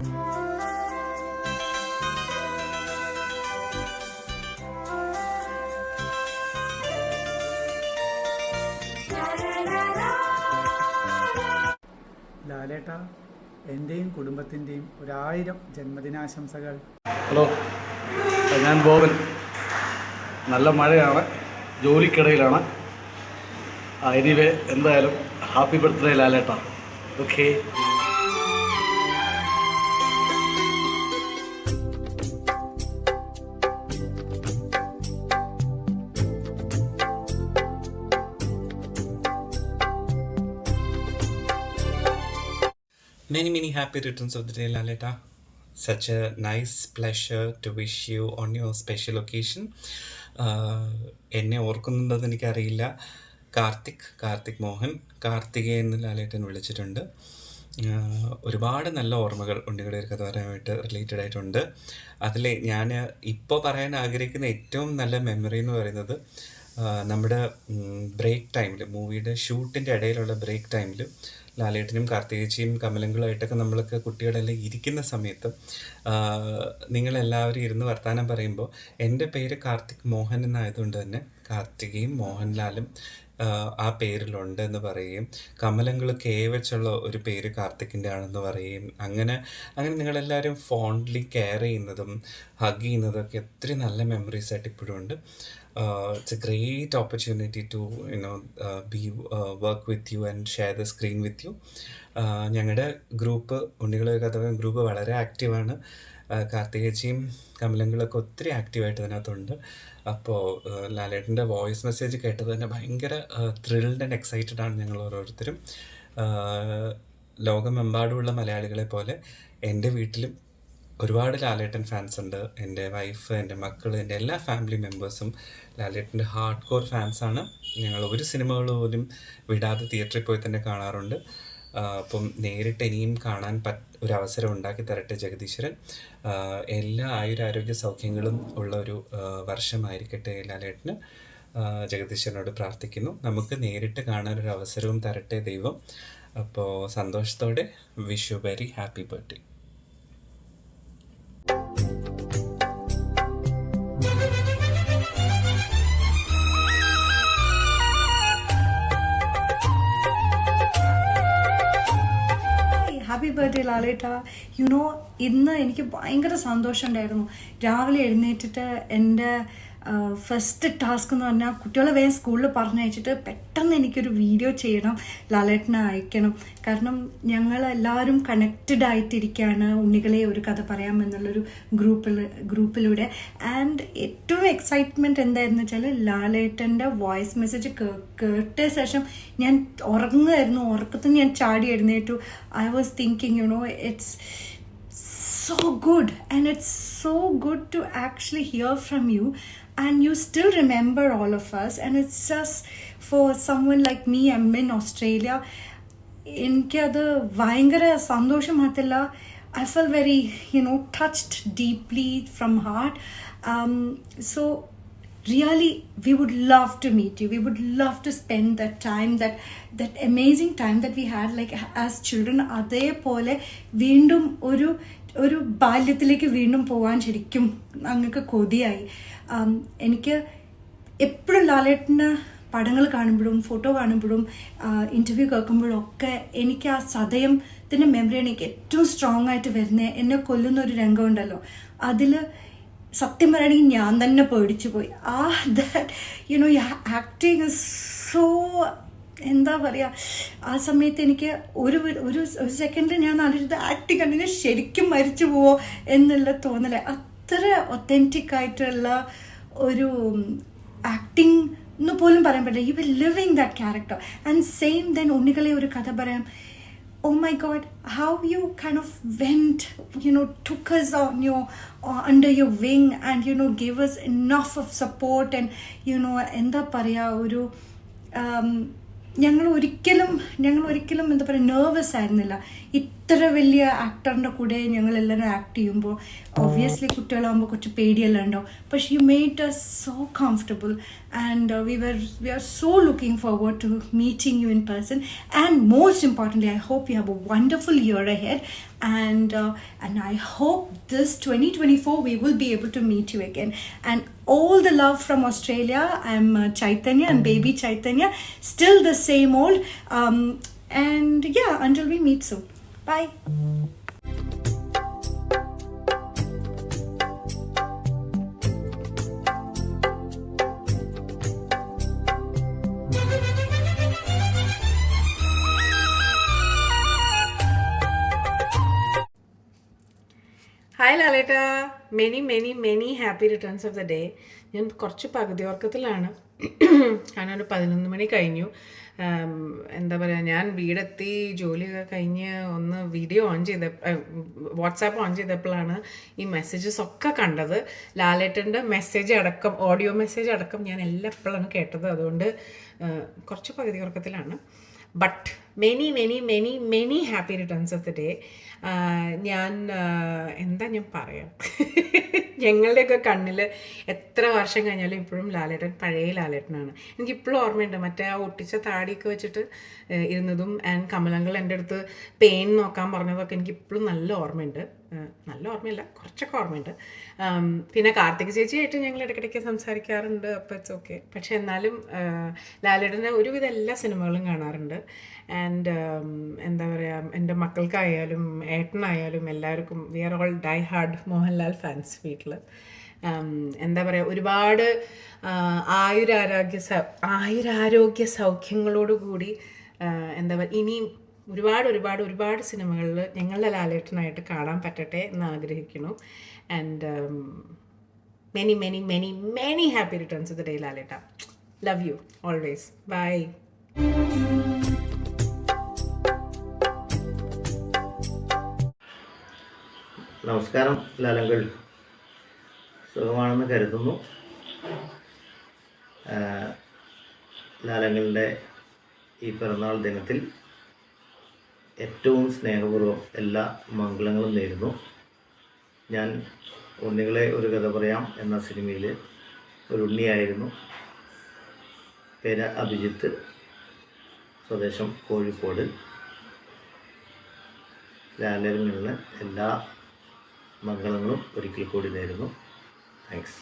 ലാലേട്ടാ, എൻ്റെയും കുടുംബത്തിൻ്റെയും 1000 ജന്മദിനാശംസകൾ. ഹലോ, ഞാൻ ബോബൻ. നല്ല മഴയാണ്, ജോലിക്കിടയിലാണ്. എനിവേ, എന്തായാലും ഹാപ്പി ബർത്ത്ഡേ ലാലേട്ടാ. Okay. Many happy returns of the day, Laleta. Such a nice pleasure to wish you on your special occasion. എന്നെ ഓർക്കുന്നുണ്ടെന്ന് എനിക്കറിയില്ല. കാർത്തിക് മോഹൻ, കാർത്തികേയൻ എന്ന് ലാലേട്ടൻ വിളിച്ചിട്ടുണ്ട്. ഒരുപാട് നല്ല ഓർമ്മകൾ ഉണ്ണിയുടെ ഒരു കഥാപരമായിട്ട് റിലേറ്റഡ് ആയിട്ടുണ്ട്. അതിൽ ഞാൻ ഇപ്പോൾ പറയാൻ ആഗ്രഹിക്കുന്ന ഏറ്റവും നല്ല മെമ്മറി എന്ന് പറയുന്നത് നമ്മുടെ ബ്രേക്ക് ടൈമിൽ, മൂവിയുടെ ഷൂട്ടിൻ്റെ ഇടയിലുള്ള ബ്രേക്ക് ടൈമിൽ ലാലേട്ടനും കാർത്തികേച്ചിയും കമലങ്ങളുമായിട്ടൊക്കെ നമ്മളൊക്കെ കുട്ടികളെല്ലാം ഇരിക്കുന്ന സമയത്ത് നിങ്ങളെല്ലാവരും ഇരുന്ന് വർത്തമാനം പറയുമ്പോൾ എൻ്റെ പേര് കാർത്തിക് മോഹൻ എന്നായതുകൊണ്ട് തന്നെ കാർത്തികയും മോഹൻലാലും ആ പേരിലുണ്ട് എന്ന് പറയുകയും കമലങ്ങൾ വെച്ചുള്ള ഒരു പേര് കാർത്തിക്കിൻ്റെ ആണെന്ന് പറയുകയും അങ്ങനെ നിങ്ങളെല്ലാവരും ഫോൺലി കെയർ ചെയ്യുന്നതും ഹഗ് ചെയ്യുന്നതൊക്കെ ഒത്തിരി നല്ല മെമ്മറീസ് ആയിട്ട് ഇപ്പോഴും ഉണ്ട്. It's a great opportunity to work with you and share the screen with you. ഞങ്ങളുടെ ഗ്രൂപ്പ്, ഉണ്ണികളെ കഥകം ഗ്രൂപ്പ് വളരെ ആക്റ്റീവാണ്. കാർത്തികേച്ചിയും കമലങ്ങളൊക്കെ ഒത്തിരി ആക്റ്റീവായിട്ട് അതിനകത്തുണ്ട്. അപ്പോൾ ലാലേട്ടൻ്റെ വോയിസ് മെസ്സേജ് കേട്ടത് തന്നെ ഭയങ്കര ത്രിൽഡ് ആൻഡ് എക്സൈറ്റഡ് ആണ് ഞങ്ങൾ ഓരോരുത്തരും. ലോകമെമ്പാടുമുള്ള മലയാളികളെ പോലെ എൻ്റെ വീട്ടിലും ഒരുപാട് ലാലേട്ടൻ ഫാൻസ് ഉണ്ട്. എൻ്റെ വൈഫ്, എൻ്റെ മക്കൾ, എൻ്റെ എല്ലാ ഫാമിലി മെമ്പേഴ്സും ലാലേട്ടൻ്റെ ഹാർഡ് കോർ ഫാൻസാണ്. ഞങ്ങൾ ഒരു സിനിമകൾ പോലും വിടാതെ തിയേറ്ററിൽ പോയി തന്നെ കാണാറുണ്ട്. അപ്പം നേരിട്ട് ഇനിയും കാണാൻ ഒരു അവസരം ഉണ്ടാക്കി തരട്ടെ ജഗദീശ്വരൻ. എല്ലാ ആയുരാരോഗ്യ സൗഖ്യങ്ങളും ഉള്ള ഒരു വർഷമായിരിക്കട്ടെ ലാലേട്ടന്. ജഗദീശ്വരനോട് പ്രാർത്ഥിക്കുന്നു. നമുക്ക് നേരിട്ട് കാണാനൊരു അവസരവും തരട്ടെ ദൈവം. അപ്പോൾ സന്തോഷത്തോടെ wish you very happy birthday. Happy birthday ലാലേട്ട. ഇന്ന് എനിക്ക് ഭയങ്കര സന്തോഷം ഉണ്ടായിരുന്നു. രാവിലെ എഴുന്നേറ്റിട്ട് എൻ്റെ ഫസ്റ്റ് ടാസ്ക് എന്ന് പറഞ്ഞാൽ കുട്ടികളെ വേഗം സ്കൂളിൽ പറഞ്ഞയച്ചിട്ട് പെട്ടെന്ന് എനിക്കൊരു വീഡിയോ ചെയ്യണം, ലാലേട്ടനെ അയക്കണം. കാരണം ഞങ്ങളെല്ലാവരും കണക്റ്റഡ് ആയിട്ടിരിക്കുകയാണ് ഉണ്ണികളെ ഒരു കഥ പറയാമെന്നുള്ളൊരു ഗ്രൂപ്പിലൂടെ. ആൻഡ് ഏറ്റവും എക്സൈറ്റ്മെൻറ്റ് എന്തായിരുന്നു വെച്ചാൽ ലാലേട്ടൻ്റെ വോയിസ് മെസ്സേജ് കേട്ട ശേഷം ഞാൻ ഉറങ്ങുമായിരുന്നു. ഉറക്കത്തിൽ ഞാൻ ചാടി എഴുന്നേറ്റു. I was thinking it's so good, and it's so good to actually hear from you, and you still remember all of us, and it's just for someone like me, I'm in Australia. എനിക്കത് ഭയങ്കര സന്തോഷം മാത്രമല്ല, I felt very touched deeply from heart. So really we would love to meet you. We would love to spend that time, that amazing time that we had like as children. അതേപോലെ വീണ്ടും ഒരു ബാല്യത്തിലേക്ക് വീണ്ടും പോകാൻ ശരിക്കും അങ്ങക്ക് കൊതിയായി. എനിക്ക് എപ്പോഴും ലാലേട്ടൻ്റെ പടങ്ങൾ കാണുമ്പോഴും ഫോട്ടോ കാണുമ്പോഴും ഇൻ്റർവ്യൂ കേൾക്കുമ്പോഴും ഒക്കെ എനിക്ക് ആ സതയത്തിൻ്റെ മെമ്മറിയാണ് എനിക്ക് ഏറ്റവും സ്ട്രോങ് ആയിട്ട് വരുന്നത്. എന്നെ കൊല്ലുന്ന ഒരു രംഗമുണ്ടല്ലോ, അതിൽ സത്യം പറയുകയാണെങ്കിൽ ഞാൻ തന്നെ പേടിച്ചു പോയി. ആക്ടിങ് ഇസ് സോ, എന്താ പറയുക, ആ സമയത്ത് എനിക്ക് ഒരു സെക്കൻഡിൽ ഞാൻ ആലോചിച്ചത് ആക്ടിങ് കണ്ടിന് ശരിക്കും മരിച്ചു പോവോ എന്നുള്ള തോന്നല്. അത്ര ഒത്തൻറ്റിക് ആയിട്ടുള്ള ഒരു ആക്ടിങ് എന്ന് പോലും പറയാൻ പറ്റില്ല. You will living that character. And same then ഉണ്ണികളെ ഒരു കഥ പറയാം. Oh my God, how you kind of went, took us on under your wing and gave us enough of support and എന്താ പറയാ, ഒരു ഞങ്ങൾ ഒരിക്കലും എന്താ പറയുക നെർവസ് ആയിരുന്നില്ല. ഇത്ര വലിയ ആക്ടറിൻ്റെ കൂടെ ഞങ്ങളെല്ലാവരും ആക്ട് ചെയ്യുമ്പോൾ ഒബ്വിയസ്ലി കുട്ടികളാകുമ്പോൾ കുറച്ച് പേടിയെല്ലാം ഉണ്ടാവും. പക്ഷേ you made us so comfortable and we are so looking forward to meeting you in person, and most importantly I hope you have a wonderful year ahead, and I hope this 2024 we will be able to meet you again. And all the love from Australia. I'm Chaitanya and baby Chaitanya, still the same old, and yeah, until we meet soon. Bye. Hi ലാലേട്ട, many happy returns of the day. ഞാൻ കുറച്ച് പകുതി ഉറക്കത്തിലാണ്, കാരണം ഒരു 11 മണി കഴിഞ്ഞു. എന്താ പറയുക, ഞാൻ വീടെത്തി ജോലിയൊക്കെ കഴിഞ്ഞ് ഒന്ന് വീഡിയോ ഓൺ ചെയ്ത വാട്സാപ്പ് ഓൺ ചെയ്തപ്പോഴാണ് ഈ മെസ്സേജസ് ഒക്കെ കണ്ടത്. ലാലേട്ടൻ്റെ മെസ്സേജ് അടക്കം, ഓഡിയോ മെസ്സേജ് അടക്കം ഞാൻ എല്ലാം എപ്പോഴാണ് കേട്ടത്. അതുകൊണ്ട് കുറച്ച് പകുതി ഉറക്കത്തിലാണ്. But many happy returns of the day. ഞാൻ പറയാം, ഞങ്ങളുടെയൊക്കെ കണ്ണിൽ എത്ര വർഷം കഴിഞ്ഞാലും ഇപ്പോഴും ലാലേട്ടൻ പഴയ ലാലേട്ടനാണ്. എനിക്കിപ്പോഴും ഓർമ്മയുണ്ട്, മറ്റേ ആ ഒട്ടിച്ച താടിയൊക്കെ വെച്ചിട്ട് ഇരുന്നതും ആൻഡ് കമലങ്ങൾ എൻ്റെ അടുത്ത് പെയിൻ നോക്കാൻ പറഞ്ഞതൊക്കെ എനിക്കിപ്പോഴും നല്ല ഓർമ്മയുണ്ട്. നല്ല ഓർമ്മയില്ല, കുറച്ചൊക്കെ ഓർമ്മയുണ്ട്. പിന്നെ കാർത്തിക് ചേച്ചിയായിട്ട് ഞങ്ങൾ ഇടയ്ക്കിടയ്ക്ക് സംസാരിക്കാറുണ്ട്, അപ്പോൾ ഇറ്റ്സ് ഓക്കെ. പക്ഷെ എന്നാലും ലാലേട്ടൻ്റെ ഒരുവിധ എല്ലാ സിനിമകളും കാണാറുണ്ട്. ആൻഡ് എന്താ പറയുക, എൻ്റെ മക്കൾക്കായാലും ഏട്ടനായാലും എല്ലാവർക്കും we are all die hard Mohanlal fans വീട്ടിൽ. എന്താ പറയുക, ഒരുപാട് ആയുരാരോഗ്യ സൗഖ്യങ്ങളോടുകൂടി എന്താ പറയുക, ഇനിയും ഒരുപാട് സിനിമകളിൽ ഞങ്ങളുടെ ലാലേട്ടനായിട്ട് കാണാൻ പറ്റട്ടെ എന്ന് ആഗ്രഹിക്കുന്നു. And many happy returns of the day ലാലേട്ട. Love you always. ബൈ. നമസ്കാരം ലാലങ്കൾ, സുഖമാണെന്ന് കരുതുന്നു. ലാലങ്ങളുടെ ഈ പിറന്നാൾ ദിനത്തിൽ ഏറ്റവും സ്നേഹപൂർവ്വം എല്ലാ മംഗളങ്ങളും നേരുന്നു. ഞാൻ ഉണ്ണികളെ ഒരു കഥ പറയാം എന്ന സിനിമയിൽ ഒരു ഉണ്ണിയായിരുന്നു. പേര് അഭിജിത്ത്, സ്വദേശം കോഴിക്കോട്. ലാലരിൽ നിന്ന് എല്ലാ മംഗളങ്ങളും ഒരിക്കൽ കൂടി നേരുന്നു. താങ്ക്സ്.